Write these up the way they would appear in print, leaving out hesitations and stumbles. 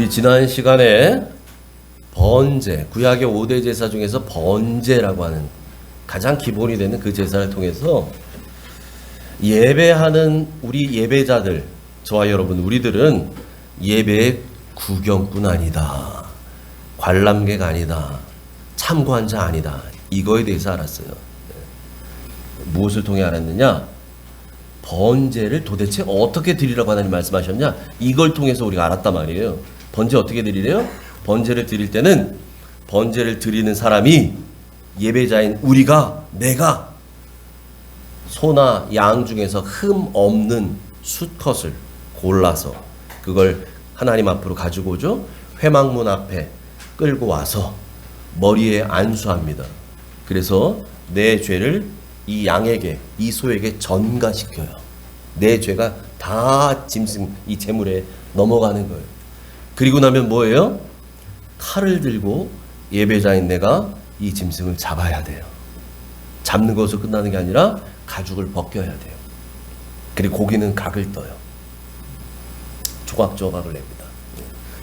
우리 지난 시간에 번제, 구약의 5대 제사 중에서 번제라고 하는 가장 기본이 되는 그 제사를 통해서 예배하는 우리 예배자들, 저와 여러분 우리들은 예배의 구경꾼 아니다, 관람객 아니다, 참고한 자 아니다, 이거에 대해서 알았어요. 무엇을 통해 알았느냐? 번제를 도대체 어떻게 드리라고 하나님 말씀하셨냐? 이걸 통해서 우리가 알았단 말이에요. 번제 어떻게 드리래요? 번제를 드릴 때는 번제를 드리는 사람이 예배자인 우리가, 내가 소나 양 중에서 흠 없는 수컷을 골라서 그걸 하나님 앞으로 가지고 오죠. 회막문 앞에 끌고 와서 머리에 안수합니다. 그래서 내 죄를 이 양에게, 이 소에게 전가시켜요. 내 죄가 다 짐승, 이 제물에 넘어가는 거예요. 그리고 나면 뭐예요? 칼을 들고 예배자인 내가 이 짐승을 잡아야 돼요. 잡는 것으로 끝나는 게 아니라 가죽을 벗겨야 돼요. 그리고 고기는 각을 떠요. 조각조각을 냅니다.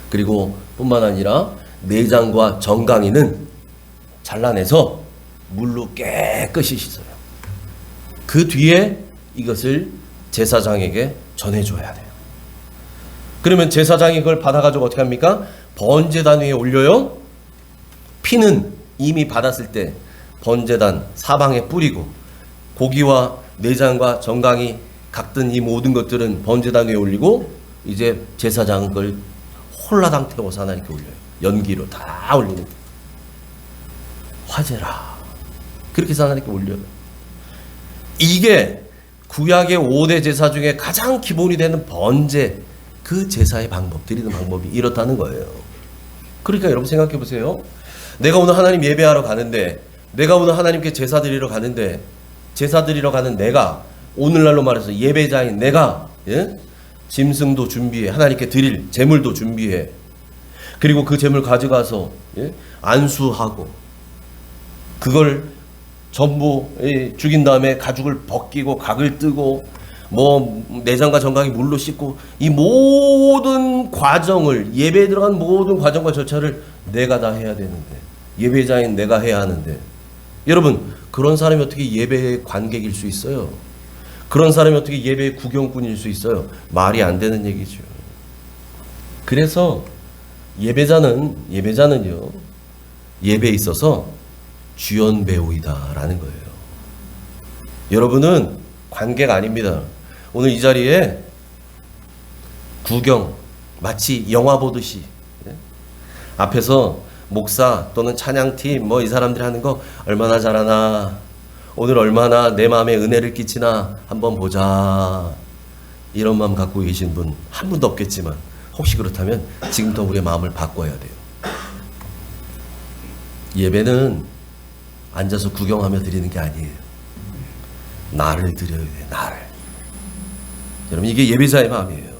그리고 뿐만 아니라 내장과 정강이는 잘라내서 물로 깨끗이 씻어요. 그 뒤에 이것을 제사장에게 전해줘야 돼요. 그러면 제사장이 그걸 받아가지고 어떻게 합니까? 번제단 위에 올려요. 피는 이미 받았을 때 번제단 사방에 뿌리고, 고기와 내장과 정강이 각든 이 모든 것들은 번제단 위에 올리고, 이제 제사장은 그걸 홀라당 태워서 하나님께 올려요. 연기로 다 올리는, 화제라, 그렇게 해서 하나님께 올려요. 이게 구약의 5대 제사 중에 가장 기본이 되는 번제, 그 제사의 방법, 드리는 방법이 이렇다는 거예요. 그러니까 여러분 생각해 보세요. 내가 오늘 하나님 예배하러 가는데, 내가 오늘 하나님께 제사 드리러 가는데, 제사 드리러 가는 내가, 오늘날로 말해서 예배자인 내가, 짐승도 준비해, 하나님께 드릴 제물도 준비해, 그리고 그 제물 가져가서 안수하고, 그걸 전부 죽인 다음에 가죽을 벗기고 각을 뜨고 뭐 내장과 정강이 물로 씻고, 이 모든 과정을, 예배에 들어간 모든 과정과 절차를 내가 다 해야 되는데, 예배자인 내가 해야 하는데, 여러분 그런 사람이 어떻게 예배의 관객일 수 있어요? 그런 사람이 어떻게 예배의 구경꾼일 수 있어요? 말이 안 되는 얘기죠. 그래서 예배자는요, 예배에 있어서 주연 배우이다라는 거예요. 여러분은 관객 아닙니다. 오늘 이 자리에 구경, 마치 영화 보듯이 앞에서 목사 또는 찬양팀 뭐 이 사람들이 하는 거 얼마나 잘하나, 오늘 얼마나 내 마음에 은혜를 끼치나 한번 보자, 이런 마음 갖고 계신 분 한 분도 없겠지만, 혹시 그렇다면 지금부터 우리의 마음을 바꿔야 돼요. 예배는 앉아서 구경하며 드리는 게 아니에요. 나를 드려야 돼요. 나를. 여러분 이게 예배자의 마음이에요.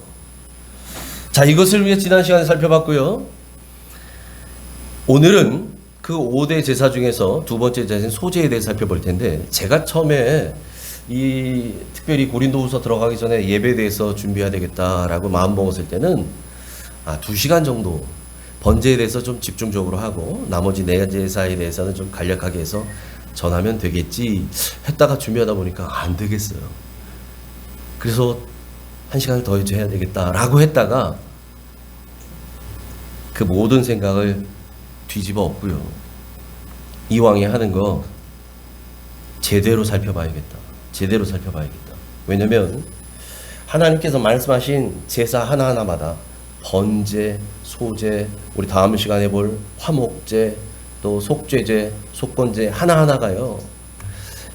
자, 이것을 위해 지난 시간에 살펴봤고요. 오늘은 그 5대 제사 중에서 두 번째 제사인 소제에 대해 살펴볼 텐데, 제가 처음에 이 특별히 고린도후서 들어가기 전에 예배에 대해서 준비해야 되겠다라고 마음 먹었을 때는 2시간 정도 번제에 대해서 좀 집중적으로 하고 나머지 네 제사에 대해서는 좀 간략하게 해서 전하면 되겠지 했다가 준비하다 보니까 안 되겠어요. 그래서 1시간을 더 해야 되겠다라고 했다가 그 모든 생각을 뒤집어 엎고요, 이왕에 하는 거 제대로 살펴봐야겠다. 제대로 살펴봐야겠다. 왜냐면 하나님께서 말씀하신 제사 하나하나마다 번제, 소제, 우리 다음 시간에 볼 화목제, 또 속죄제, 속건제 하나하나가요,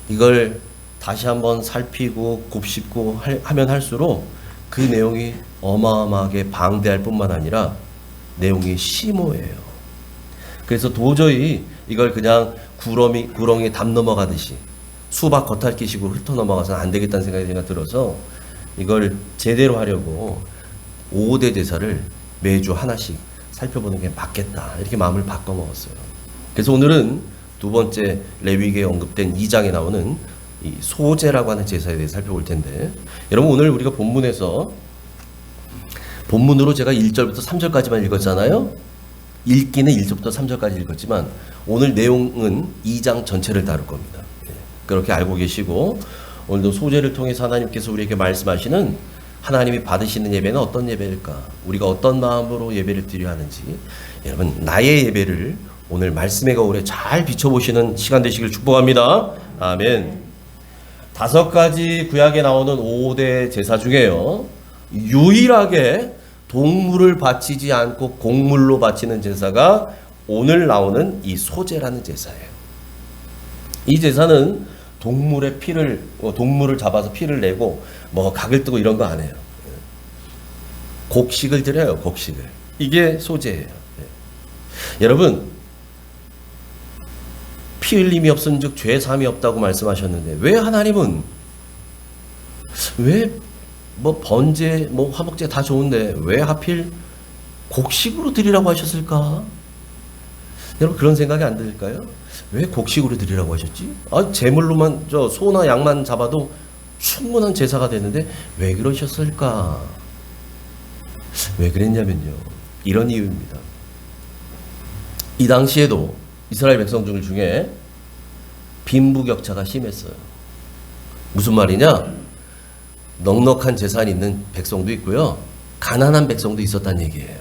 이걸 다시 한번 살피고 곱씹고 하면 할수록 그 내용이 어마어마하게 방대할 뿐만 아니라 내용이 심오해요. 그래서 도저히 이걸 그냥 구렁이 담 넘어가듯이 수박 겉핥기식으로 훑어 넘어가서는 안 되겠다는 생각이 제가 들어서, 이걸 제대로 하려고 5대 제사를 매주 하나씩 살펴보는 게 맞겠다, 이렇게 마음을 바꿔 먹었어요. 그래서 오늘은 두 번째 레위기에 언급된 2장에 나오는 이 소제라고 하는 제사에 대해서 살펴볼 텐데, 여러분 오늘 우리가 본문에서 본문으로 제가 1절부터 3절까지만 읽었잖아요. 읽기는 1절부터 3절까지 읽었지만 오늘 내용은 2장 전체를 다룰 겁니다. 그렇게 알고 계시고 오늘도 소제를 통해서 하나님께서 우리에게 말씀하시는 하나님이 받으시는 예배는 어떤 예배일까? 우리가 어떤 마음으로 예배를 드려야 하는지 여러분 나의 예배를 오늘 말씀의 거울에 잘 비춰보시는 시간 되시길 축복합니다. 아멘. 5가지 구약에 나오는 5대 제사 중에요. 유일하게 동물을 바치지 않고 곡물로 바치는 제사가 오늘 나오는 이 소제라는 제사예요. 이 제사는 동물을 잡아서 피를 내고 뭐 각을 뜨고 이런 거 안 해요. 곡식을 드려요. 곡식을. 이게 소제예요. 여러분 피 흘림이 없은즉 죄 사함이 없다고 말씀하셨는데 왜 하나님은 왜 뭐 번제 뭐 화목제 다 좋은데 왜 하필 곡식으로 드리라고 하셨을까? 여러분 그런 생각이 안 들까요? 왜 곡식으로 드리라고 하셨지? 제물로만 소나 양만 잡아도 충분한 제사가 되는데 왜 그러셨을까? 왜 그랬냐면요. 이런 이유입니다. 이 당시에도 이스라엘 백성들 중에 빈부격차가 심했어요. 무슨 말이냐? 넉넉한 재산이 있는 백성도 있고요. 가난한 백성도 있었다는 얘기예요.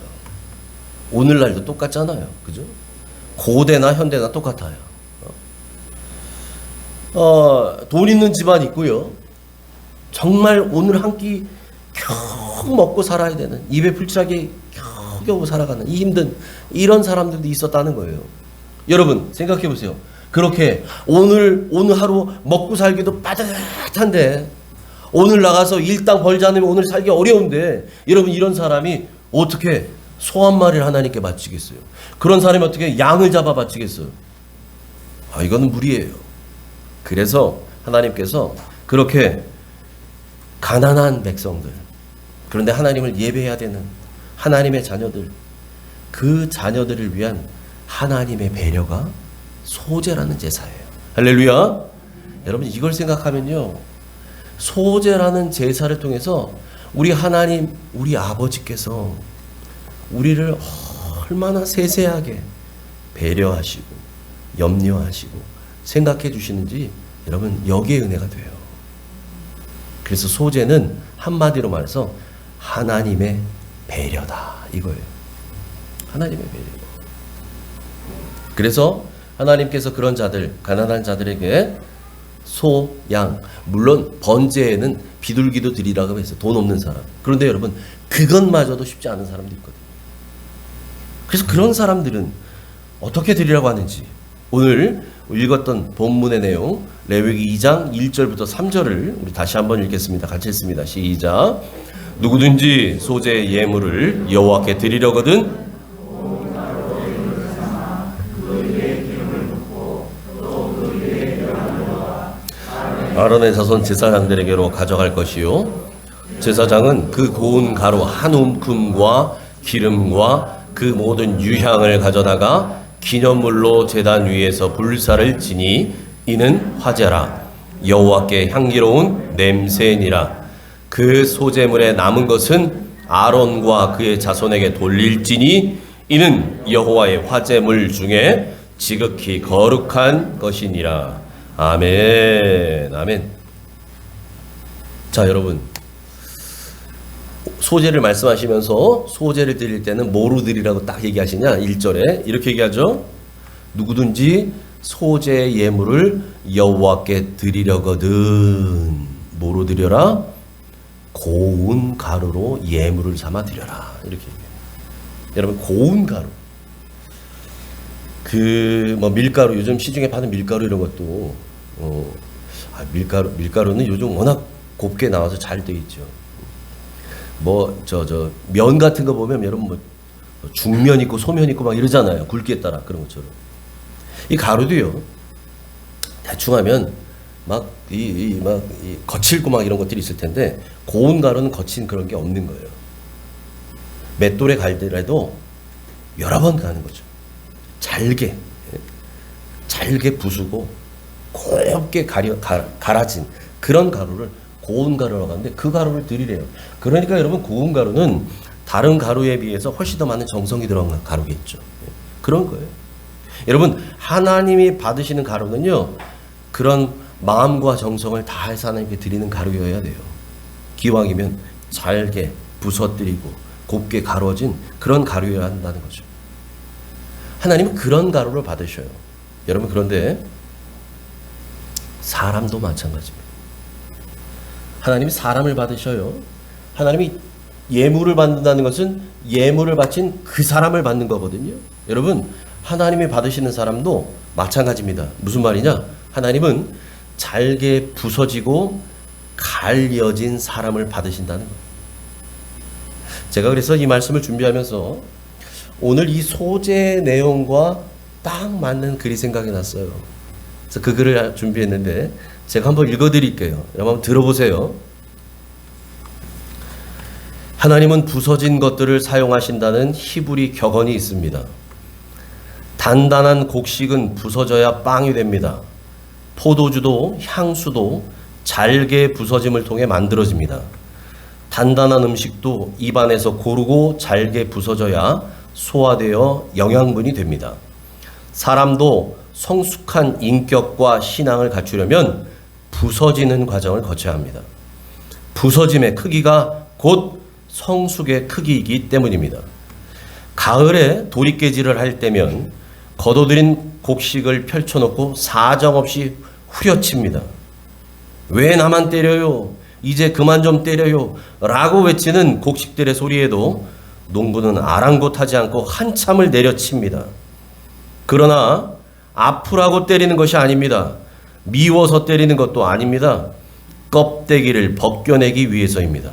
오늘날도 똑같잖아요. 그죠? 고대나 현대나 똑같아요. 돈 있는 집안 있고요. 정말 오늘 한 끼 겨우 먹고 살아야 되는, 입에 풀칠하게 겨우 살아가는 이 힘든 이런 사람들도 있었다는 거예요. 여러분 생각해 보세요. 그렇게 오늘 하루 먹고 살기도 빠듯한데 오늘 나가서 일당 벌지 않으면 오늘 살기 어려운데 여러분 이런 사람이 어떻게 소 한 마리를 하나님께 바치겠어요? 그런 사람이 어떻게 양을 잡아 바치겠어요? 이거는 무리예요. 그래서 하나님께서 그렇게 가난한 백성들, 그런데 하나님을 예배해야 되는 하나님의 자녀들, 그 자녀들을 위한 하나님의 배려가 소제라는 제사예요. 할렐루야. 여러분 이걸 생각하면요, 소제라는 제사를 통해서 우리 하나님, 우리 아버지께서 우리를 얼마나 세세하게 배려하시고 염려하시고 생각해 주시는지 여러분 여기에 은혜가 돼요. 그래서 소제는 한마디로 말해서 하나님의 배려다 이거예요. 하나님의 배려. 그래서 하나님께서 그런 자들, 가난한 자들에게 소, 양, 물론 번제에는 비둘기도 드리라고 했어요. 돈 없는 사람. 그런데 여러분 그것마저도 쉽지 않은 사람도 있거든요. 그래서 그런 사람들은 어떻게 드리라고 하는지 오늘 읽었던 본문의 내용 레위기 2장 1절부터 3절을 우리 다시 한번 읽겠습니다. 같이 읽습니다. 시작. 누구든지 소제의 예물을 여호와께 드리려거든 아론의 자손 제사장들에게로 가져갈 것이요, 제사장은 그 고운 가루 한 움큼과 기름과 그 모든 유향을 가져다가 기념물로 제단 위에서 불사를 지니 이는 화제라. 여호와께 향기로운 냄새니라. 그 소제물에 남은 것은 아론과 그의 자손에게 돌릴지니 이는 여호와의 화제물 중에 지극히 거룩한 것이니라. 아멘. 아멘. 자, 여러분 소제를 말씀하시면서 소제를 드릴 때는 뭐로 드리라고 딱 얘기하시냐? 1절에 이렇게 얘기하죠. 누구든지 소제 예물을 여호와께 드리려거든 뭐로 드려라? 고운 가루로 예물을 삼아 드려라. 이렇게 얘기해요. 여러분 고운 가루, 그 뭐 밀가루, 요즘 시중에 파는 밀가루 이런 것도 밀가루는 요즘 워낙 곱게 나와서 잘 돼 있죠. 뭐 면 같은 거 보면 여러분 뭐 중면 있고 소면 있고 막 이러잖아요. 굵기에 따라 그런 것처럼. 이 가루도요. 대충 하면 막 거칠고 막 이런 것들이 있을 텐데 고운 가루는 거친 그런 게 없는 거예요. 맷돌에 갈더라도 여러 번 가는 거죠. 잘게 부수고 곱게 갈아진 그런 가루를 고운 가루라고 하는데 그 가루를 드리래요. 그러니까 여러분 고운 가루는 다른 가루에 비해서 훨씬 더 많은 정성이 들어간 가루겠죠. 그런 거예요. 여러분, 하나님이 받으시는 가루는요, 그런 마음과 정성을 다해서 하나님께 드리는 가루여야 돼요. 기왕이면 잘게 부서뜨리고 곱게 가루어진 그런 가루여야 한다는 거죠. 하나님은 그런 가루를 받으셔요. 여러분, 그런데 사람도 마찬가지입니다. 하나님이 사람을 받으셔요. 하나님이 예물을 받는다는 것은 예물을 바친 그 사람을 받는 거거든요. 여러분, 하나님이 받으시는 사람도 마찬가지입니다. 무슨 말이냐? 하나님은 잘게 부서지고 갈려진 사람을 받으신다는 거예요. 제가 그래서 이 말씀을 준비하면서 오늘 이 소재 내용과 딱 맞는 글이 생각이 났어요. 그래서 그 글을 준비했는데 제가 한번 읽어드릴게요. 여러분 한번 들어보세요. 하나님은 부서진 것들을 사용하신다는 히브리 격언이 있습니다. 단단한 곡식은 부서져야 빵이 됩니다. 포도주도 향수도 잘게 부서짐을 통해 만들어집니다. 단단한 음식도 입안에서 고르고 잘게 부서져야 소화되어 영양분이 됩니다. 사람도 성숙한 인격과 신앙을 갖추려면 부서지는 과정을 거쳐야 합니다. 부서짐의 크기가 곧 성숙의 크기이기 때문입니다. 가을에 도리깨질을 할 때면 걷어들인 곡식을 펼쳐놓고 사정없이 후려칩니다. 왜 나만 때려요? 이제 그만 좀 때려요. 라고 외치는 곡식들의 소리에도 농부는 아랑곳하지 않고 한참을 내려칩니다. 그러나 아프라고 때리는 것이 아닙니다. 미워서 때리는 것도 아닙니다. 껍데기를 벗겨내기 위해서입니다.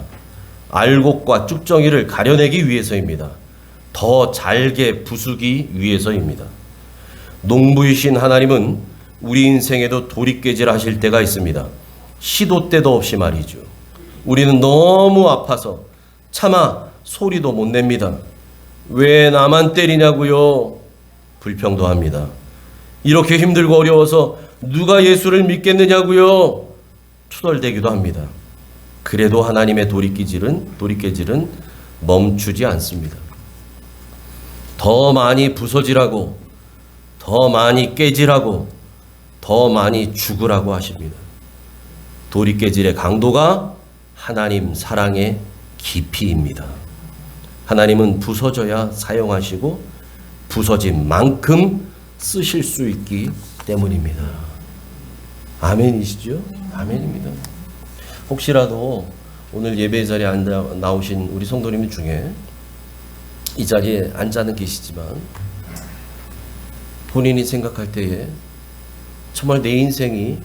알곡과 쭉정이를 가려내기 위해서입니다. 더 잘게 부수기 위해서입니다. 농부이신 하나님은 우리 인생에도 도리깨질 하실 때가 있습니다. 시도 때도 없이 말이죠. 우리는 너무 아파서 차마 소리도 못 냅니다. 왜 나만 때리냐고요? 불평도 합니다. 이렇게 힘들고 어려워서 누가 예수를 믿겠느냐고요? 투덜대기도 합니다. 그래도 하나님의 도리깨질은 멈추지 않습니다. 더 많이 부서지라고, 더 많이 깨지라고, 더 많이 죽으라고 하십니다. 도리깨질의 강도가 하나님 사랑의 깊이입니다. 하나님은 부서져야 사용하시고 부서진 만큼 쓰실 수 있기 때문입니다. 아멘이시죠? 아멘입니다. 혹시라도 오늘 예배 자리에 나오신 우리 성도님 중에 이 자리에 앉아는 계시지만 본인이 생각할 때에 정말 내 인생이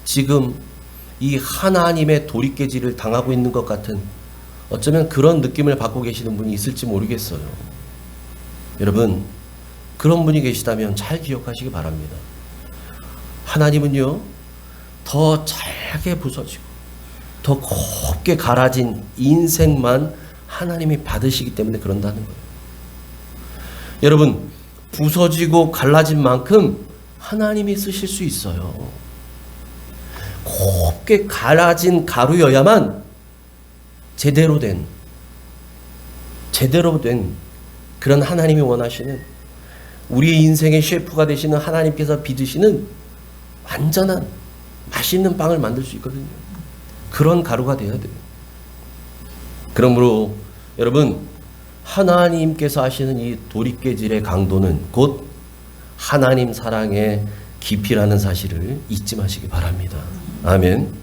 지금 이 하나님의 도리깨질을 당하고 있는 것 같은 어쩌면 그런 느낌을 받고 계시는 분이 있을지 모르겠어요. 여러분, 그런 분이 계시다면 잘 기억하시기 바랍니다. 하나님은요, 더 잘게 부서지고 더 곱게 갈아진 인생만 하나님이 받으시기 때문에 그런다는 거예요. 여러분, 부서지고 갈라진 만큼 하나님이 쓰실 수 있어요. 곱게 갈아진 가루여야만 제대로 된 그런 하나님이 원하시는 우리 인생의 셰프가 되시는 하나님께서 빚으시는 완전한 맛있는 빵을 만들 수 있거든요. 그런 가루가 되어야 돼요. 그러므로 여러분, 하나님께서 하시는 이 도리깨질의 강도는 곧 하나님 사랑의 깊이라는 사실을 잊지 마시기 바랍니다. 아멘.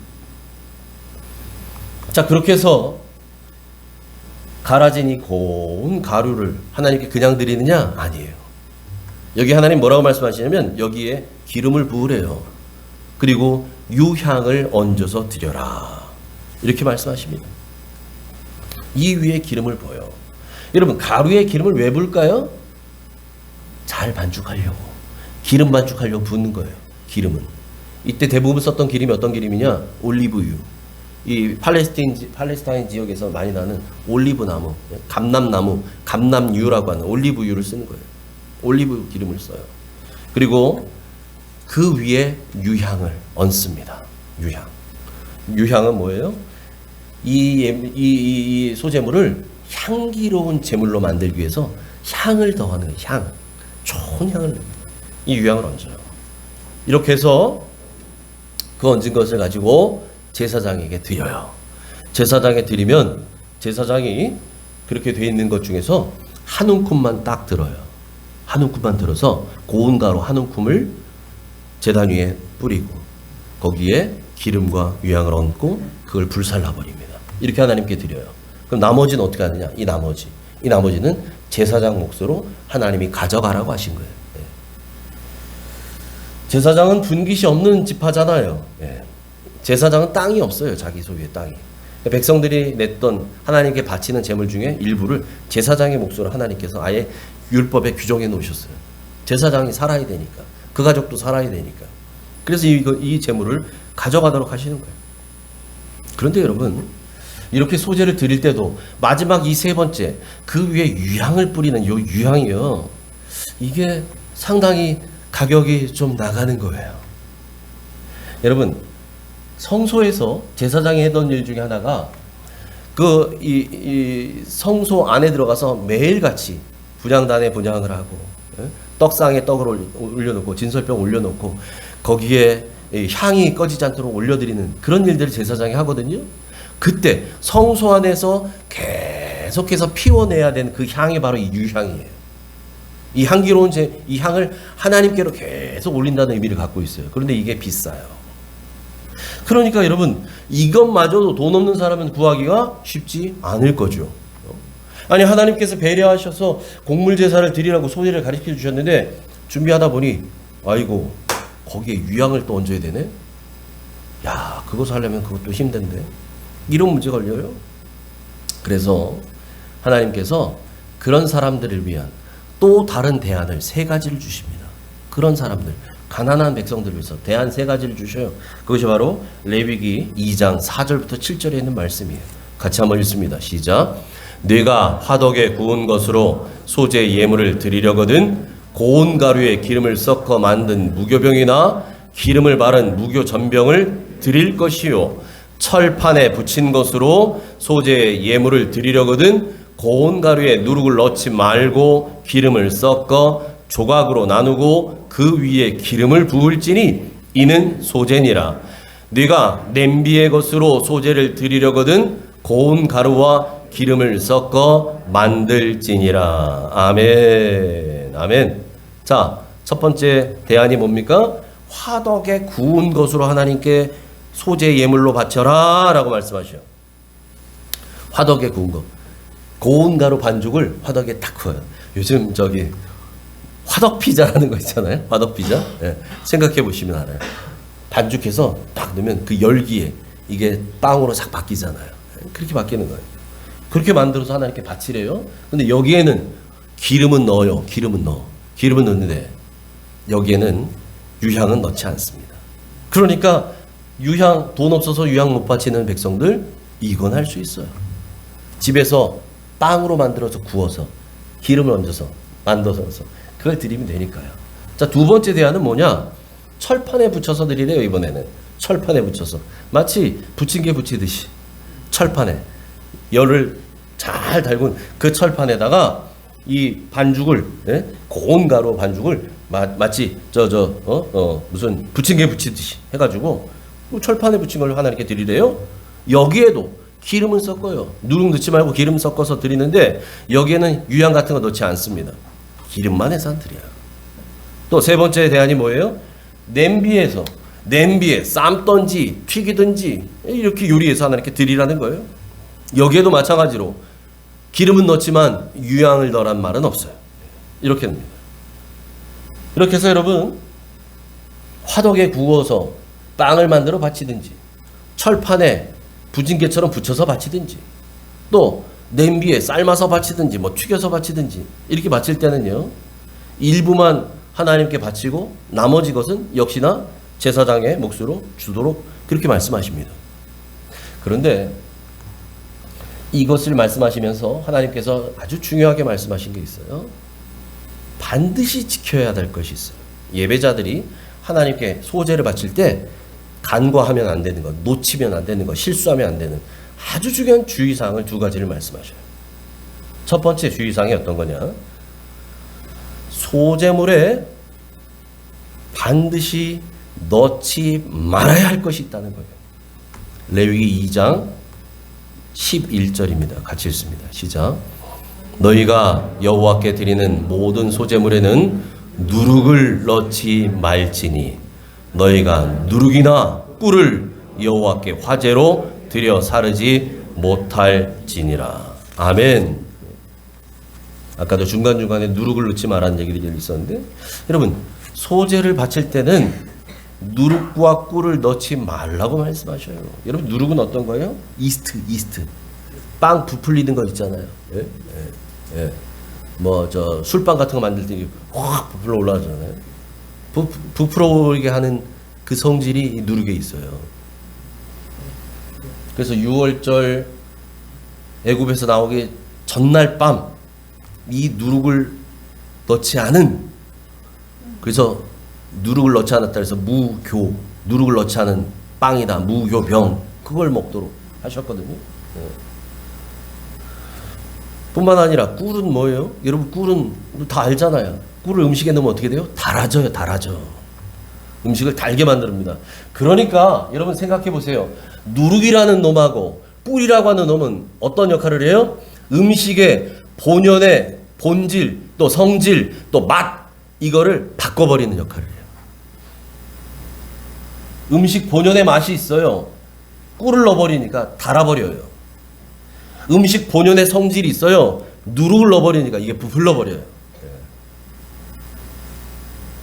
자, 그렇게 해서 갈아진 이 고운 가루를 하나님께 그냥 드리느냐? 아니에요. 여기 하나님 뭐라고 말씀하시냐면 여기에 기름을 부으래요. 그리고 유향을 얹어서 드려라. 이렇게 말씀하십니다. 이 위에 기름을 부어요. 여러분, 가루에 기름을 왜 부을까요? 잘 반죽하려고, 기름 반죽하려고 붓는 거예요. 기름은 이때 대부분 썼던 기름이 어떤 기름이냐? 올리브유. 이 팔레스타인 지역에서 많이 나는 올리브 나무, 감람나무, 감람유라고 하는 올리브유를 쓰는 거예요. 올리브 기름을 써요. 그리고 그 위에 유향을 얹습니다. 유향은 뭐예요? 이 소재물을 향기로운 제물로 만들기 위해서 향을 더하는 향, 좋은 향을 냅니다. 이 유향을 얹어요. 이렇게 해서 그 얹은 것을 가지고 제사장에게 드려요. 제사장에 드리면 제사장이 그렇게 돼 있는 것 중에서 한 움큼만 딱 들어요. 한 움큼만 들어서 고운 가루 한 움큼을 제단 위에 뿌리고 거기에 기름과 유향을 얹고 그걸 불살라 버립니다. 이렇게 하나님께 드려요. 그럼 나머지는 어떻게 하느냐? 이 나머지는 제사장 몫으로 하나님이 가져가라고 하신 거예요. 예. 제사장은 분깃이 없는 지파잖아요. 예. 제사장은 땅이 없어요. 자기 소유의 땅이. 백성들이 냈던 하나님께 바치는 제물 중에 일부를 제사장의 몫으로 하나님께서 아예 율법에 규정해 놓으셨어요. 제사장이 살아야 되니까. 그 가족도 살아야 되니까. 그래서 이 제물을 가져가도록 하시는 거예요. 그런데 여러분, 이렇게 소제를 드릴 때도 마지막 이 세 번째, 그 위에 유향을 뿌리는 요 유향이요. 이게 상당히 가격이 좀 나가는 거예요. 여러분, 성소에서 제사장이 했던 일 중에 하나가 이 성소 안에 들어가서 매일같이 분향단에 분향을 하고 떡상에 떡을 올려놓고 진설병 올려놓고 거기에 향이 꺼지지 않도록 올려드리는 그런 일들을 제사장이 하거든요. 그때 성소 안에서 계속해서 피워내야 되는 그 향이 바로 이 유향이에요. 이 향기로운 이 향을 하나님께로 계속 올린다는 의미를 갖고 있어요. 그런데 이게 비싸요. 그러니까 여러분, 이것마저도 돈 없는 사람은 구하기가 쉽지 않을 거죠. 아니, 하나님께서 배려하셔서 곡물 제사를 드리라고 소제를 가르쳐 주셨는데 준비하다 보니 아이고, 거기에 유향을 또 얹어야 되네. 야, 그것을 하려면 그것도 힘든데. 이런 문제 걸려요. 그래서 하나님께서 그런 사람들을 위한 또 다른 대안을 세 가지를 주십니다. 그런 사람들, 가난한 백성들을 위해서 대안 세 가지를 주셔요. 그것이 바로 레위기 2장 4절부터 7절에 있는 말씀이에요. 같이 한번 읽습니다. 시작. 네가 화덕에 구운 것으로 소제 예물을 드리려거든 고운 가루에 기름을 섞어 만든 무교병이나 기름을 바른 무교전병을 드릴 것이요, 철판에 붙인 것으로 소제 예물을 드리려거든 고운 가루에 누룩을 넣지 말고 기름을 섞어 조각으로 나누고 그 위에 기름을 부을지니 이는 소제니라. 네가 냄비의 것으로 소제를 드리려거든 고운 가루와 기름을 섞어 만들지니라. 아멘. 아멘. 자, 첫 번째 대안이 뭡니까? 화덕에 구운 것으로 하나님께 소제 예물로 바쳐라 라고 말씀하셔요. 화덕에 구운 것, 고운 가루 반죽을 화덕에 딱 구워요. 요즘 화덕 피자라는 거 있잖아요. 화덕 피자. 예, 생각해 보시면 알아요. 반죽해서 딱 넣으면 그 열기에 이게 빵으로 싹 바뀌잖아요. 그렇게 바뀌는 거예요. 그렇게 만들어서 하나님께 바치래요. 근데 여기에는 기름은 넣어요. 기름은 넣는데 여기에는 유향은 넣지 않습니다. 그러니까 유향, 돈 없어서 유향 못 바치는 백성들, 이건 할 수 있어요. 집에서 빵으로 만들어서 구워서 기름을 얹어서 만들어서 그걸 드리면 되니까요. 자, 두 번째 대안은 뭐냐? 철판에 붙여서 드리래요. 이번에는 철판에 붙여서 마치 부침개 부치듯이 철판에 열을 잘 달군 그 철판에다가 이 반죽을, 고운 가루 반죽을 마치 무슨 부침개 부치듯이 해가지고 철판에 붙인 걸 하나님께 드리래요. 여기에도 기름을 섞어요. 누룩 넣지 말고 기름 섞어서 드리는데 여기에는 유향 같은 거 넣지 않습니다. 기름만 해서 드려요. 또 세 번째 대안이 뭐예요? 냄비에 삶든지 튀기든지 이렇게 요리해서 하나님께 드리라는 거예요. 여기에도 마찬가지로 기름은 넣지만 유향을 넣으란 말은 없어요. 이렇게 합니다. 이렇게 해서 여러분, 화덕에 구워서 빵을 만들어 바치든지 철판에 부침개처럼 붙여서 바치든지 또 냄비에 삶아서 바치든지 튀겨서 바치든지 이렇게 바칠 때는요, 일부만 하나님께 바치고 나머지 것은 역시나 제사장의 몫으로 주도록 그렇게 말씀하십니다. 그런데 이것을 말씀하시면서 하나님께서 아주 중요하게 말씀하신 게 있어요. 반드시 지켜야 될 것이 있어요. 예배자들이 하나님께 소제를 바칠 때 간과하면 안 되는 것, 놓치면 안 되는 것, 실수하면 안 되는 아주 중요한 주의사항을 두 가지를 말씀하셔요. 첫 번째 주의사항이 어떤 거냐? 소재물에 반드시 넣지 말아야 할 것이 있다는 거예요. 레위기 2장 11절입니다. 같이 읽습니다. 시작. 너희가 여호와께 드리는 모든 소재물에는 누룩을 넣지 말지니 너희가 누룩이나 꿀을 여호와께 화제로 드려 사르지 못할지니라. 아멘. 아까도 중간중간에 누룩을 넣지 말라는 얘기들이 있었는데, 여러분 소재를 바칠 때는 누룩과 꿀을 넣지 말라고 말씀하셔요. 여러분 누룩은 어떤 거예요? 이스트. 빵 부풀리는 거 있잖아요. 예? 예. 뭐 저 술빵 같은 거 만들 때 확 부풀어 올라가잖아요. 부풀어 오르게 하는 그 성질이 누룩에 있어요. 그래서 6월절 애굽에서 나오기 전날 밤 이 누룩을 넣지 않은, 그래서 누룩을 넣지 않았다 해서 무교, 누룩을 넣지 않은 빵이다, 무교병, 그걸 먹도록 하셨거든요. 뿐만 아니라 꿀은 뭐예요? 여러분 꿀은 다 알잖아요. 꿀을 음식에 넣으면 어떻게 돼요? 달아져. 음식을 달게 만듭니다. 그러니까 여러분 생각해 보세요. 누룩이라는 놈하고 꿀이라고 하는 놈은 어떤 역할을 해요? 음식의 본연의 본질, 또 성질, 또 맛, 이거를 바꿔버리는 역할을 해요. 음식 본연의 맛이 있어요. 꿀을 넣어버리니까 달아버려요. 음식 본연의 성질이 있어요. 누룩을 넣어버리니까 이게 부풀러버려요.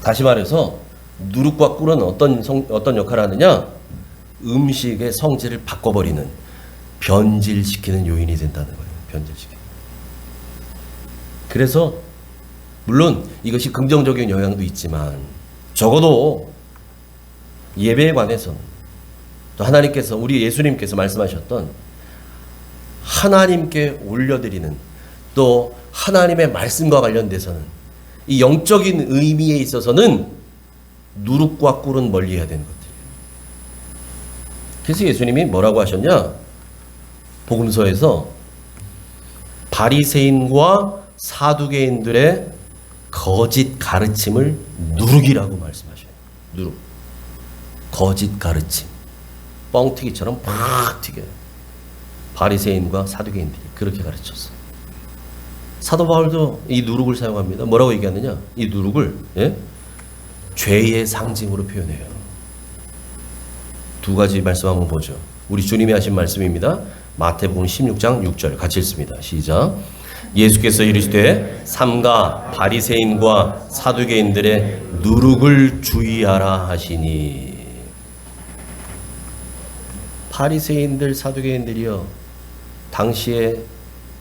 다시 말해서 누룩과 꿀은 어떤 역할을 하느냐? 음식의 성질을 바꿔버리는, 변질시키는 요인이 된다는 거예요. 변질시키는. 그래서 물론 이것이 긍정적인 영향도 있지만 적어도 예배에 관해서는, 또 하나님께서, 우리 예수님께서 말씀하셨던 하나님께 올려드리는, 또 하나님의 말씀과 관련돼서는, 이 영적인 의미에 있어서는 누룩과 꿀은 멀리해야 되는 것들이에요. 그래서 예수님이 뭐라고 하셨냐? 복음서에서 바리새인과 사두개인들의 거짓 가르침을 누룩이라고 말씀하셔요. 누룩. 거짓 가르침. 뻥튀기처럼 팍 튀겨요. 바리새인과 사두개인들이 그렇게 가르쳤어. 사도 바울도 이 누룩을 사용합니다. 뭐라고 얘기하느냐? 이 누룩을 죄의 상징으로 표현해요. 두 가지 말씀 한번 보죠. 우리 주님이 하신 말씀입니다. 마태복음 16장 6절 같이 읽습니다. 시작. 예수께서 이르시되 삼가 바리새인과 사두개인들의 누룩을 주의하라 하시니. 바리새인들, 사두개인들이요, 당시에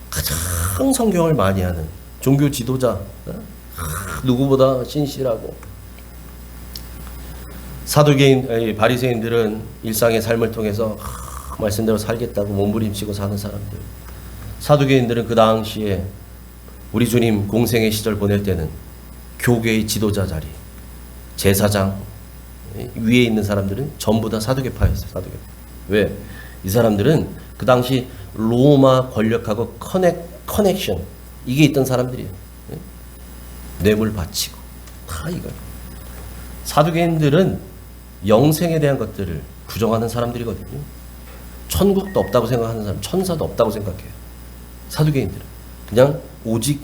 가장 성경을 많이 하는 종교 지도자, 누구보다 신실하고, 바리새인들은 일상의 삶을 통해서 말씀대로 살겠다고 몸부림치고 사는 사람들. 사두개인들은 그 당시에 우리 주님 공생의 시절 보낼 때는 교계의 지도자 자리, 제사장 위에 있는 사람들은 전부 다 사두개파였어요. 사두개파. 왜? 이 사람들은 그 당시 로마 권력하고 커넥션, 이게 있던 사람들이에요. 뇌물 바치고 다 이거. 사두개인들은 영생에 대한 것들을 부정하는 사람들이거든요. 천국도 없다고 생각하는 사람, 천사도 없다고 생각해요. 사두개인들은 그냥 오직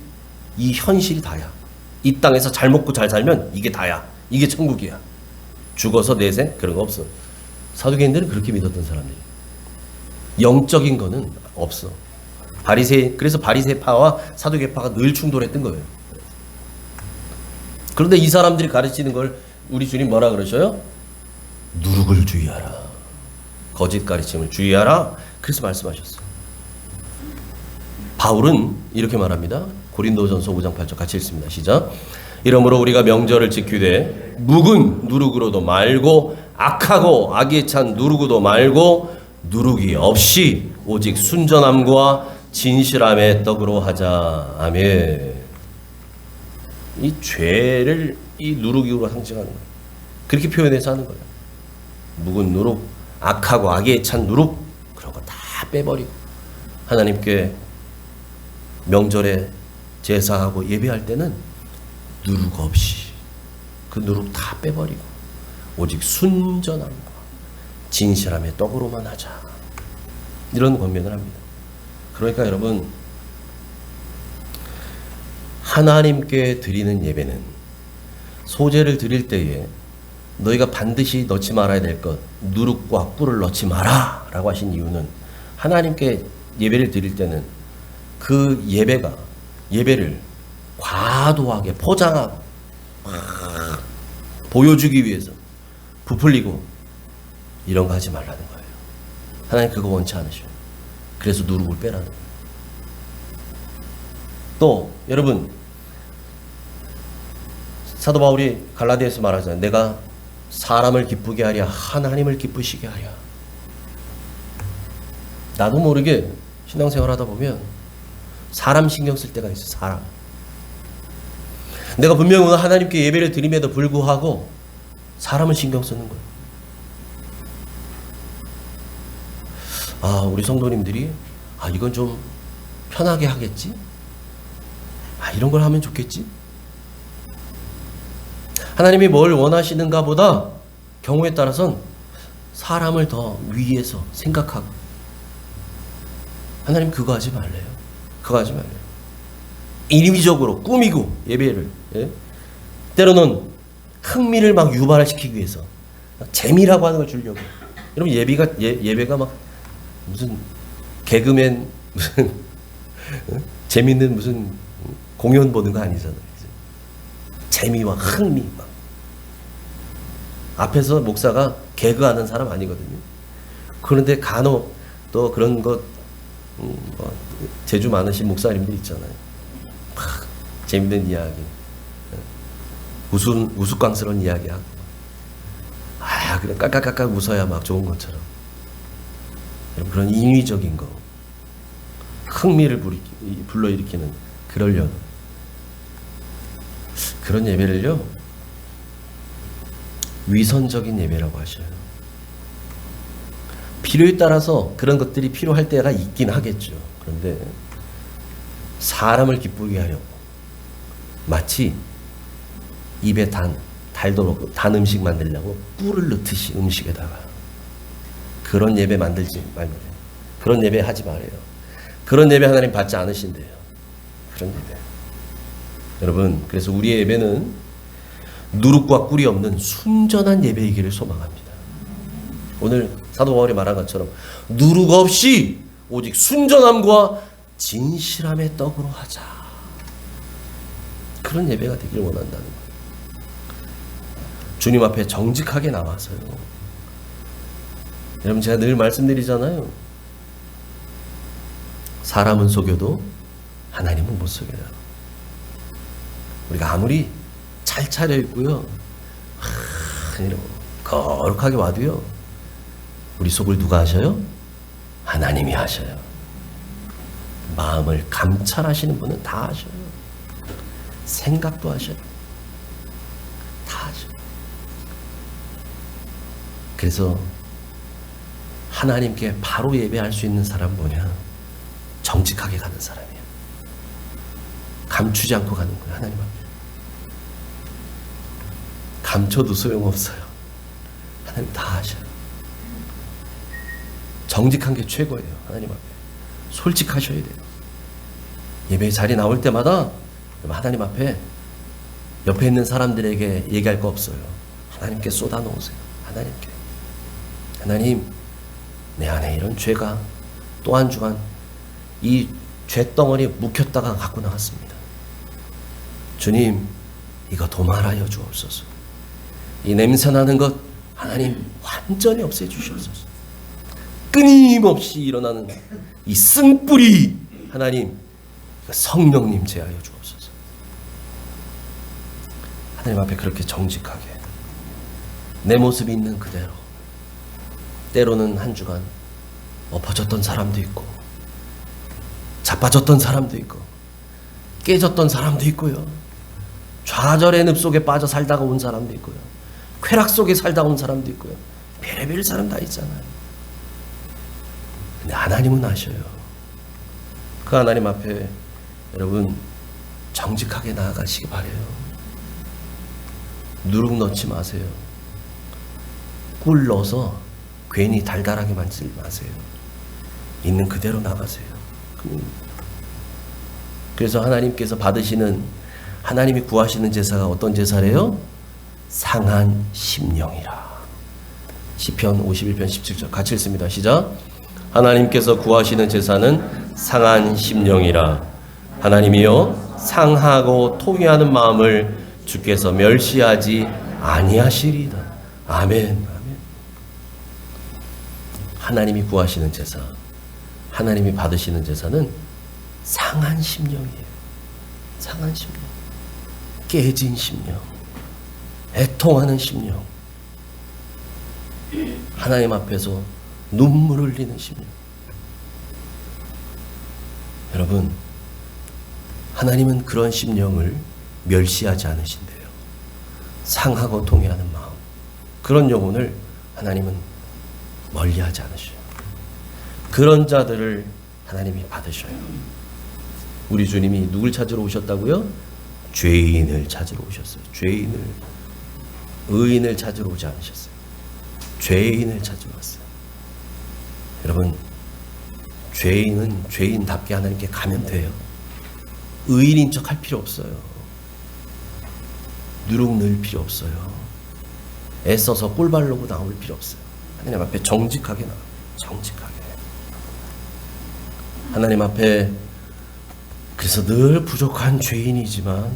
이 현실이 다야. 이 땅에서 잘 먹고 잘 살면 이게 다야. 이게 천국이야. 죽어서 내생 그런 거 없어. 사두개인들은 그렇게 믿었던 사람들이에요. 영적인 거는 없어. 그래서 바리새파와 사두개파가 늘 충돌했던 거예요. 그런데 이 사람들이 가르치는 걸 우리 주님 뭐라 그러셔요? 누룩을 주의하라. 거짓 가르침을 주의하라. 그래서 말씀하셨어요. 바울은 이렇게 말합니다. 고린도전서 5장 8절 같이 읽습니다. 시작. 이러므로 우리가 명절을 지키되 묵은 누룩으로도 말고 악하고 악에 찬 누룩으로도 말고 누룩이 없이 오직 순전함과 진실함의 떡으로 하자. 아멘. 이 죄를 이 누룩으로 상징하는 거예요. 그렇게 표현해서 하는 거예요. 묵은 누룩, 악하고 악에 찬 누룩, 그런 거 다 빼버리고 하나님께 명절에 제사하고 예배할 때는 누룩 없이 그 누룩 다 빼버리고 오직 순전함과 진실함의 떡으로만 하자. 이런 권면을 합니다. 그러니까 여러분, 하나님께 드리는 예배는 소제를 드릴 때에 너희가 반드시 넣지 말아야 될 것, 누룩과 꿀을 넣지 마라 라고 하신 이유는, 하나님께 예배를 드릴 때는 그 예배를 과도하게 포장하고 보여주기 위해서 부풀리고 이런 거 하지 말라는 거예요. 하나님 그거 원치 않으셔요. 그래서 누룩을 빼라는 거예요. 또 여러분, 사도 바울이 갈라디아에서 말하잖아요. 내가 사람을 기쁘게 하랴 하나님을 기쁘시게 하랴. 나도 모르게 신앙생활 하다 보면 사람 신경 쓸 때가 있어. 사람. 내가 분명히 오늘 하나님께 예배를 드림에도 불구하고 사람을 신경 쓰는 거예요. 우리 성도님들이 이건 좀 편하게 하겠지? 이런 걸 하면 좋겠지? 하나님이 뭘 원하시는가 보다 경우에 따라서는 사람을 더 위에서 생각하고, 하나님 그거 하지 말래요. 그거 하지 말래요. 인위적으로 꾸미고 예배를, 때로는 흥미를 막 유발시키기 위해서 재미라고 하는 걸 주려고. 여러분, 예배가 막 무슨 개그맨 무슨 재밌는 무슨 공연 보는 거 아니잖아요. 재미와 흥미 막. 앞에서 목사가 개그하는 사람 아니거든요. 그런데 간혹 또 그런 것 재주 많으신 목사님들 있잖아요. 막 재밌는 이야기, 우스꽝스러운 이야기하고, 그래 깔깔깔깔 웃어야 막 좋은 것처럼. 그런 인위적인 거, 흥미를 불러일으키는 그런 예배를요, 위선적인 예배라고 하셔요. 필요에 따라서 그런 것들이 필요할 때가 있긴 하겠죠. 그런데 사람을 기쁘게 하려고 마치 입에 달도록 단 음식 만들려고 꿀을 넣듯이 음식에다가, 그런 예배 만들지 말고요. 그런 예배 하지 말아요. 그런 예배 하나님 받지 않으신대요. 그런 예배. 여러분, 그래서 우리의 예배는 누룩과 꿀이 없는 순전한 예배이기를 소망합니다. 오늘 사도 바울이 말한 것처럼 누룩 없이 오직 순전함과 진실함의 떡으로 하자. 그런 예배가 되기를 원한다는 거예요. 주님 앞에 정직하게 나와서요. 여러분, 제가 늘 말씀드리잖아요. 사람은 속여도 하나님은 못 속여요. 우리가 아무리 잘 차려입고요, 거룩하게 와도요, 우리 속을 누가 하셔요? 하나님이 하셔요. 마음을 감찰하시는 분은 다 하셔요. 생각도 하셔요. 다 하셔요. 그래서 하나님께 바로 예배할 수 있는 사람 뭐냐? 정직하게 가는 사람이에요. 감추지 않고 가는 거예요. 하나님 앞에. 감춰도 소용없어요. 하나님 다 하셔요. 정직한 게 최고예요. 하나님 앞에. 솔직하셔야 돼요. 예배 자리 나올 때마다 하나님 앞에 옆에 있는 사람들에게 얘기할 거 없어요. 하나님께 쏟아놓으세요. 하나님께. 하나님, 내 안에 이런 죄가 또 한 주간 이 죄덩어리 묵혔다가 갖고 나왔습니다. 주님, 이거 도말하여 주옵소서. 이 냄새나는 것 하나님 완전히 없애주시옵소서. 끊임없이 일어나는 이 쓴뿌리 하나님, 성령님 제하여 주옵소서. 하나님 앞에 그렇게 정직하게 내 모습이 있는 그대로, 때로는 한 주간 엎어졌던 사람도 있고 자빠졌던 사람도 있고 깨졌던 사람도 있고요, 좌절의 늪 속에 빠져 살다가 온 사람도 있고요, 쾌락 속에 살다 온 사람도 있고요, 별의별 사람 다 있잖아요. 근데 하나님은 아셔요. 그 하나님 앞에 여러분 정직하게 나아가시기 바래요. 누룩 넣지 마세요. 꿀 넣어서 괜히 달달하게 만들지 마세요. 있는 그대로 나가세요. 그래서 하나님께서 받으시는, 하나님이 구하시는 제사가 어떤 제사래요? 상한 심령이라. 시편 51편 17절 같이 읽습니다. 시작. 하나님께서 구하시는 제사는 상한 심령이라. 하나님이여 상하고 통회하는 마음을 주께서 멸시하지 아니하시리이다. 아멘. 아멘. 하나님이 구하시는 제사, 하나님이 받으시는 제사는 상한 심령이에요. 상한 심령, 깨진 심령, 애통하는 심령, 하나님 앞에서 눈물을 흘리는 심령. 여러분, 하나님은 그런 심령을 멸시하지 않으신대요. 상하고 통회하는 마음, 그런 영혼을 하나님은 멀리하지 않으셔요. 그런 자들을 하나님이 받으셔요. 우리 주님이 누굴 찾으러 오셨다고요? 죄인을 찾으러 오셨어요. 죄인을, 의인을 찾으러 오지 않으셨어요. 죄인을 찾으러 왔어요. 여러분, 죄인은 죄인답게 하나님께 가면 돼요. 의인인 척 할 필요 없어요. 누룩 넣을 필요 없어요. 애써서 꿀 바르고 나올 필요 없어요. 하나님 앞에 정직하게 나와요. 정직하게. 하나님 앞에, 그래서 늘 부족한 죄인이지만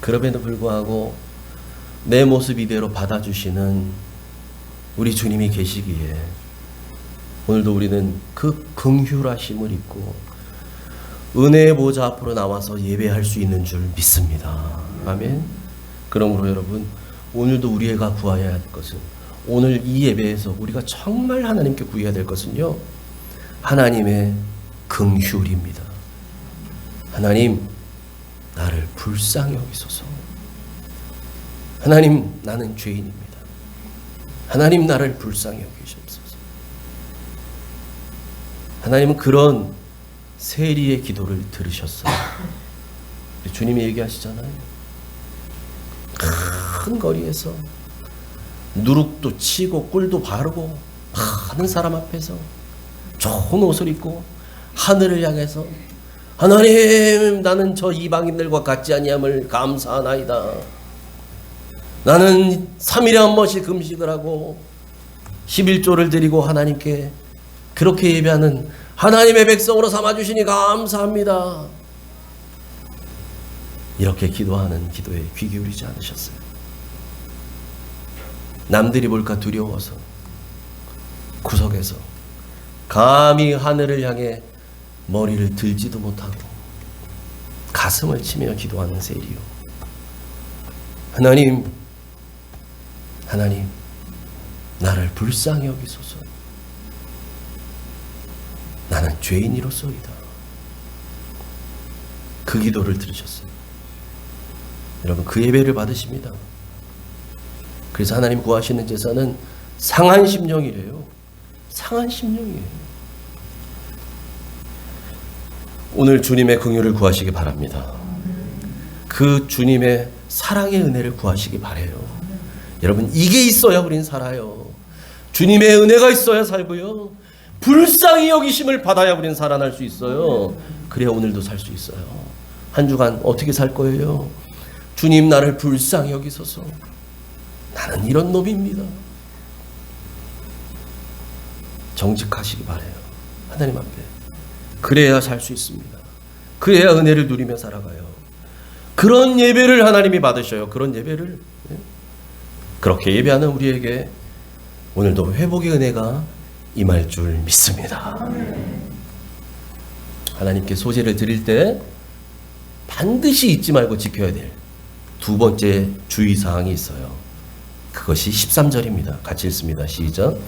그럼에도 불구하고 내 모습 이대로 받아주시는 우리 주님이 계시기에 오늘도 우리는 그 긍휼하심을 입고 은혜의 보좌 앞으로 나와서 예배할 수 있는 줄 믿습니다. 아멘. 그러므로 여러분, 오늘도 우리가 구해야 할 것은, 오늘 이 예배에서 우리가 정말 하나님께 구해야 될 것은요, 하나님의 긍휼입니다. 하나님, 나를 불쌍히 여기소서. 하나님, 나는 죄인입니다. 하나님, 나를 불쌍히 여기시옵소서. 하나님은 그런 세리의 기도를 들으셨어요. 주님이 얘기하시잖아요. 큰 거리에서 누룩도 치고 꿀도 바르고 많은 사람 앞에서 좋은 옷을 입고 하늘을 향해서, 하나님, 나는 저 이방인들과 같지 아니함을 감사하나이다. 나는 3일에 한 번씩 금식을 하고 11조를 드리고 하나님께 그렇게 예배하는 하나님의 백성으로 삼아주시니 감사합니다. 이렇게 기도하는 기도에 귀 기울이지 않으셨어요. 남들이 볼까 두려워서 구석에서 감히 하늘을 향해 머리를 들지도 못하고 가슴을 치며 기도하는 세리요. 하나님, 하나님, 나를 불쌍히 여기소서. 나는 죄인이로소이다. 그 기도를 들으셨어요. 여러분, 그 예배를 받으십니다. 그래서 하나님 구하시는 제사는 상한 심령이래요. 상한 심령이에요. 오늘 주님의 긍휼을 구하시기 바랍니다. 그 주님의 사랑의 은혜를 구하시기 바래요. 여러분, 이게 있어야 우린 살아요. 주님의 은혜가 있어야 살고요, 불쌍히 여기심을 받아야 우린 살아날 수 있어요. 그래야 오늘도 살 수 있어요. 한 주간 어떻게 살 거예요? 주님, 나를 불쌍히 여기소서. 나는 이런 놈입니다. 정직하시기 바래요. 하나님 앞에. 그래야 살 수 있습니다. 그래야 은혜를 누리며 살아가요. 그런 예배를 하나님이 받으셔요. 그런 예배를. 그렇게 예배하는 우리에게 오늘도 회복의 은혜가 임할 줄 믿습니다. 하나님께 소제를 드릴 때 반드시 잊지 말고 지켜야 될 두 번째 주의사항이 있어요. 그것이 13절입니다. 같이 읽습니다. 시작.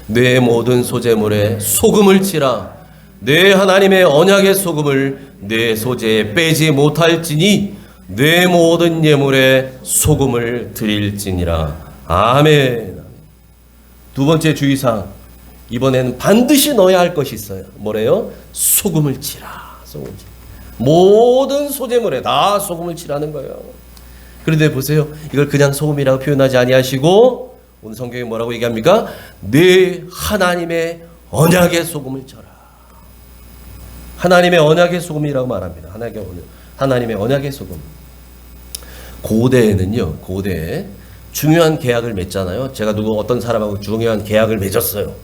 내 모든 소제물에 소금을 치라. 내 하나님의 언약의 소금을 내 소제에 빼지 못할지니 내 모든 예물에 소금을 드릴지니라. 아멘. 두 번째 주의사항, 이번에는 반드시 넣어야 할 것이 있어요. 뭐래요? 소금을 치라. 소금을 치라. 모든 소재물에 다 소금을 칠하는 거예요. 그런데 보세요. 이걸 그냥 소금이라고 표현하지 아니하시고 오늘 성경에 뭐라고 얘기합니까? 내 하나님의 언약의 소금을 쳐라. 하나님의 언약의 소금이라고 말합니다. 하나님의 언약의 소금. 고대에는요, 고대에 중요한 계약을 맺잖아요. 제가 어떤 사람하고 중요한 계약을 맺었어요.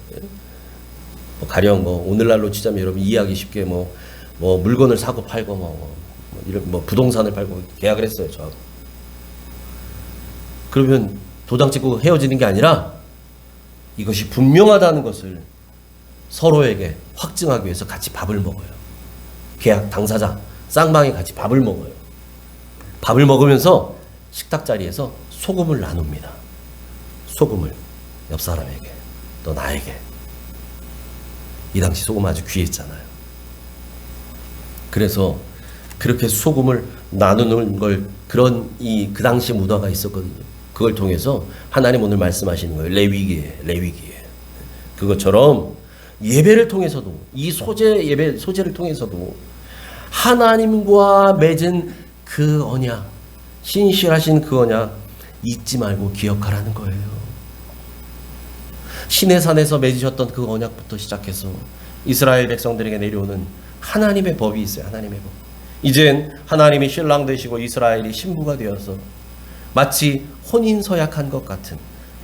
가령 오늘날로 치자면 여러분 이해하기 쉽게 물건을 사고 팔고 이런 부동산을 팔고 계약을 했어요, 저하고. 그러면 도장 찍고 헤어지는 게 아니라 이것이 분명하다는 것을 서로에게 확증하기 위해서 같이 밥을 먹어요. 계약 당사자 쌍방이 같이 밥을 먹어요. 밥을 먹으면서 식탁 자리에서 소금을 나눕니다. 소금을 옆 사람에게 또 나에게. 이 당시 소금 아주 귀했잖아요. 그래서 그렇게 소금을 나누는 걸 그 당시 문화가 있었거든요. 그걸 통해서 하나님 오늘 말씀하시는 거예요. 레위기에. 그것처럼 예배를 통해서도 이 소재를 통해서도 하나님과 맺은 그 언약, 신실하신 그 언약 잊지 말고 기억하라는 거예요. 시내산에서 맺으셨던 그 언약부터 시작해서 이스라엘 백성들에게 내려오는 하나님의 법이 있어요. 하나님의 법. 이젠 하나님이 신랑 되시고 이스라엘이 신부가 되어서 마치 혼인 서약한 것 같은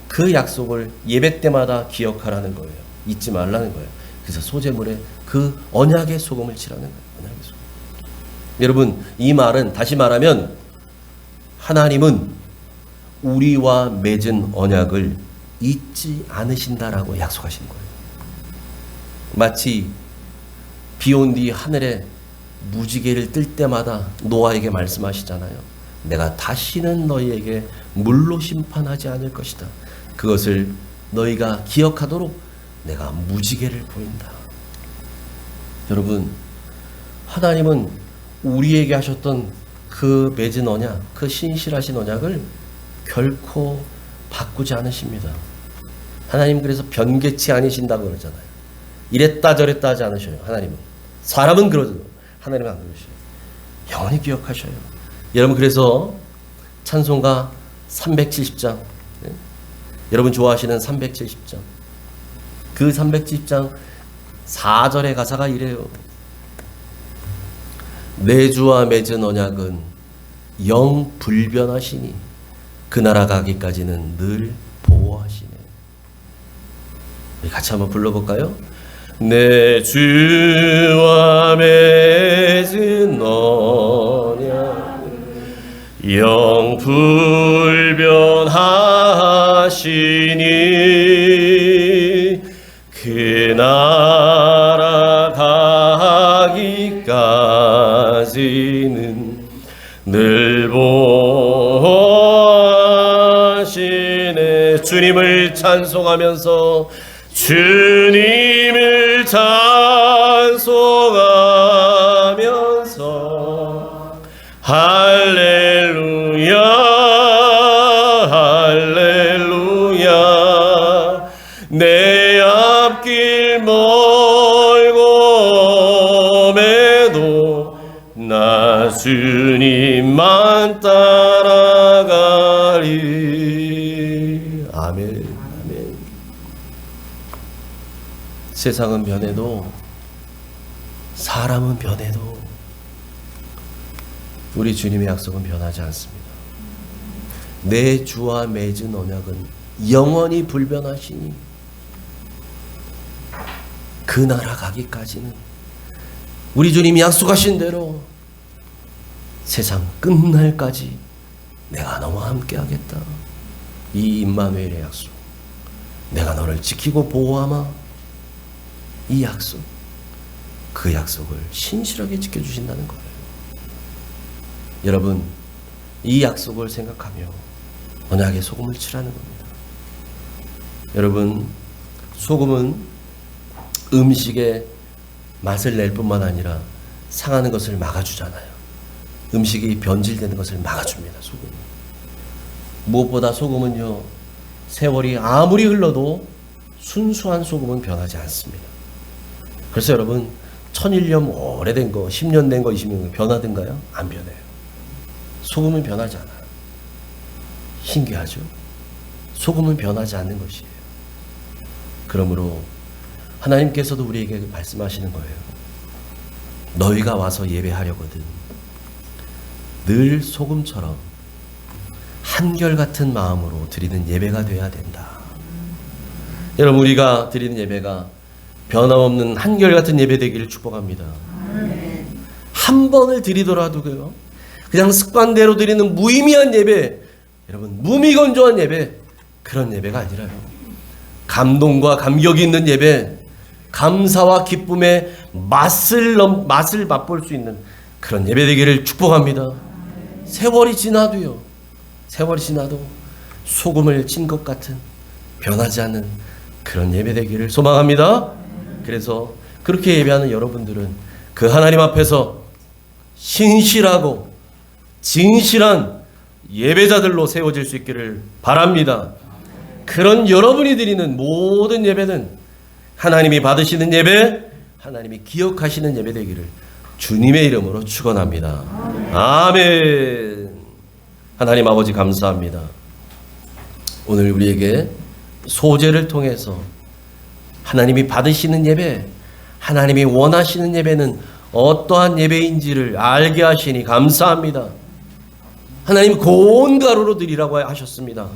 그 약속을 예배 때마다 기억하라는 거예요. 잊지 말라는 거예요. 그래서 소재물에 그 언약의 소금을 칠하는 거예요. 언약의 소금. 여러분, 이 말은 다시 말하면 하나님은 우리와 맺은 언약을 잊지 않으신다라고 약속하신 거예요. 마치 비 온 뒤 하늘에 무지개를 뜰 때마다 노아에게 말씀하시잖아요. 내가 다시는 너희에게 물로 심판하지 않을 것이다. 그것을 너희가 기억하도록 내가 무지개를 보인다. 여러분, 하나님은 우리에게 하셨던 그 맺은 언약, 그 신실하신 언약을 결코 바꾸지 않으십니다. 하나님 그래서 변개치 아니신다고 그러잖아요. 이랬다 저랬다 하지 않으셔요. 하나님은. 사람은 그러죠. 하나님은 안 그러셔요. 영원히 기억하셔요. 여러분, 그래서 찬송가 370장, 여러분 좋아하시는 370장, 그 370장 4절의 가사가 이래요. 내 주와 맺은 언약은 영 불변하시니 그 나라 가기까지는 늘 보호하시네. 같이 한번 불러볼까요? 내 주와 맺은 언약 영 불변하시니 그 나라 가기까지는 늘 보호하시네. 주님을 찬송하면서 주님을 찬송하면서 할렐루야 할렐루야 내 앞길 멀고 매도 나 주님만 따라가리. 아멘. 세상은 변해도 사람은 변해도 우리 주님의 약속은 변하지 않습니다. 내 주와 맺은 언약은 영원히 불변하시니 그 나라 가기까지는 우리 주님이 약속하신 대로 세상 끝날까지 내가 너와 함께 하겠다. 이 임마누엘의 약속, 내가 너를 지키고 보호하마. 이 약속, 그 약속을 신실하게 지켜주신다는 거예요. 여러분, 이 약속을 생각하며 언약의 소금을 칠하는 겁니다. 여러분, 소금은 음식에 맛을 낼 뿐만 아니라 상하는 것을 막아주잖아요. 음식이 변질되는 것을 막아줍니다. 소금은. 무엇보다 소금은요, 세월이 아무리 흘러도 순수한 소금은 변하지 않습니다. 그래서 여러분, 천일염 오래된 거, 10년 된 거, 20년 된 거 변하던가요? 안 변해요. 소금은 변하지 않아요. 신기하죠? 소금은 변하지 않는 것이에요. 그러므로 하나님께서도 우리에게 말씀하시는 거예요. 너희가 와서 예배하려거든 늘 소금처럼 한결같은 마음으로 드리는 예배가 되어야 된다. 여러분, 우리가 드리는 예배가 변함없는 한결같은 예배 되기를 축복합니다. 한 번을 드리더라도요, 그냥 습관대로 드리는 무의미한 예배, 여러분 무미건조한 예배, 그런 예배가 아니라요, 감동과 감격이 있는 예배, 감사와 기쁨의 맛을 맛볼 수 있는 그런 예배 되기를 축복합니다. 세월이 지나도 소금을 친 것 같은 변하지 않는 그런 예배 되기를 소망합니다. 그래서 그렇게 예배하는 여러분들은 그 하나님 앞에서 신실하고 진실한 예배자들로 세워질 수 있기를 바랍니다. 그런 여러분이 드리는 모든 예배는 하나님이 받으시는 예배, 하나님이 기억하시는 예배 되기를 주님의 이름으로 축원합니다. 아멘. 하나님 아버지 감사합니다. 오늘 우리에게 소제를 통해서 하나님이 받으시는 예배, 하나님이 원하시는 예배는 어떠한 예배인지를 알게 하시니 감사합니다. 하나님 고운 가루로 드리라고 하셨습니다.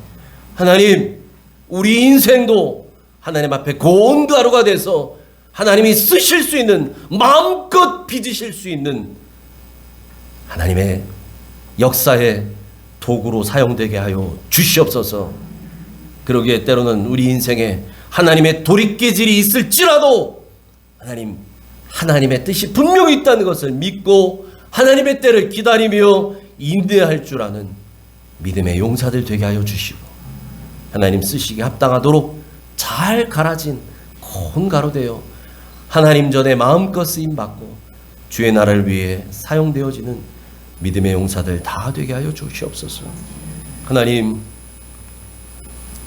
하나님, 우리 인생도 하나님 앞에 고운 가루가 돼서 하나님이 쓰실 수 있는, 마음껏 빚으실 수 있는 하나님의 역사의 도구로 사용되게 하여 주시옵소서. 그러기에 때로는 우리 인생에 하나님의 돌이깨질이 있을지라도 하나님의 뜻이 분명히 있다는 것을 믿고 하나님의 때를 기다리며 인내할 줄 아는 믿음의 용사들 되게 하여 주시고, 하나님 쓰시기에 합당하도록 잘 갈아진 고운 가루 되어 하나님 전에 마음껏 쓰임받고 주의 나라를 위해 사용되어지는 믿음의 용사들 다 되게 하여 주시옵소서. 하나님,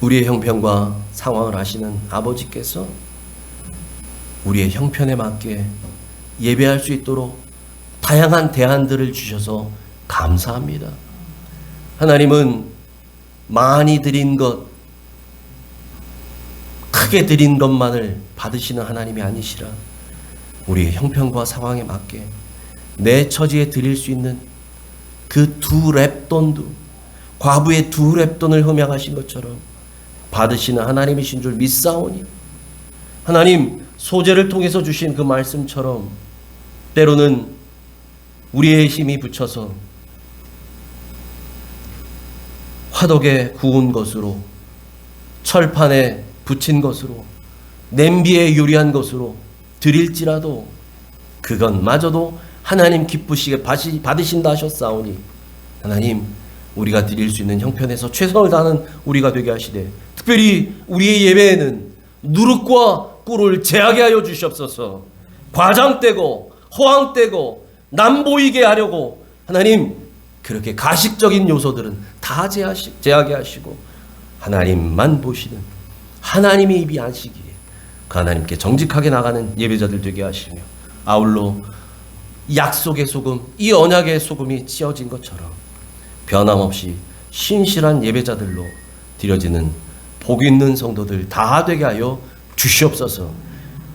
우리의 형편과 상황을 아시는 아버지께서 우리의 형편에 맞게 예배할 수 있도록 다양한 대안들을 주셔서 감사합니다. 하나님은 많이 드린 것, 크게 드린 것만을 받으시는 하나님이 아니시라 우리의 형편과 상황에 맞게 내 처지에 드릴 수 있는 그 2렙돈도, 과부의 2렙돈을 흠양하신 것처럼 받으시는 하나님이신 줄 믿사오니, 하나님 소제를 통해서 주신 그 말씀처럼 때로는 우리의 힘이 붙여서 화덕에 구운 것으로, 철판에 붙인 것으로, 냄비에 요리한 것으로 드릴지라도 그건 마저도 하나님 기쁘시게 받으신다 하셨사오니, 하나님 우리가 드릴 수 있는 형편에서 최선을 다하는 우리가 되게 하시되, 특별히 우리의 예배에는 누룩과 꿀을 제하게 하여 주시옵소서. 과장되고 허황되고 남보이게 하려고 하나님 그렇게 가식적인 요소들은 다 제하게 하시고 하나님만 보시는 하나님의 입이 아시기에 그 하나님께 정직하게 나가는 예배자들 되게 하시며, 아울러 약속의 소금, 이 언약의 소금이 찌어진 것처럼 변함없이 신실한 예배자들로 드려지는 복 있는 성도들 다 되게 하여 주시옵소서.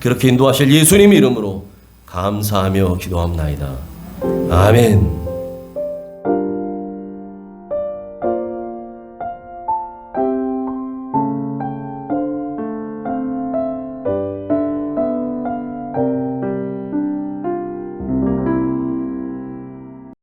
그렇게 인도하실 예수님 이름으로 감사하며 기도합나이다. 아멘.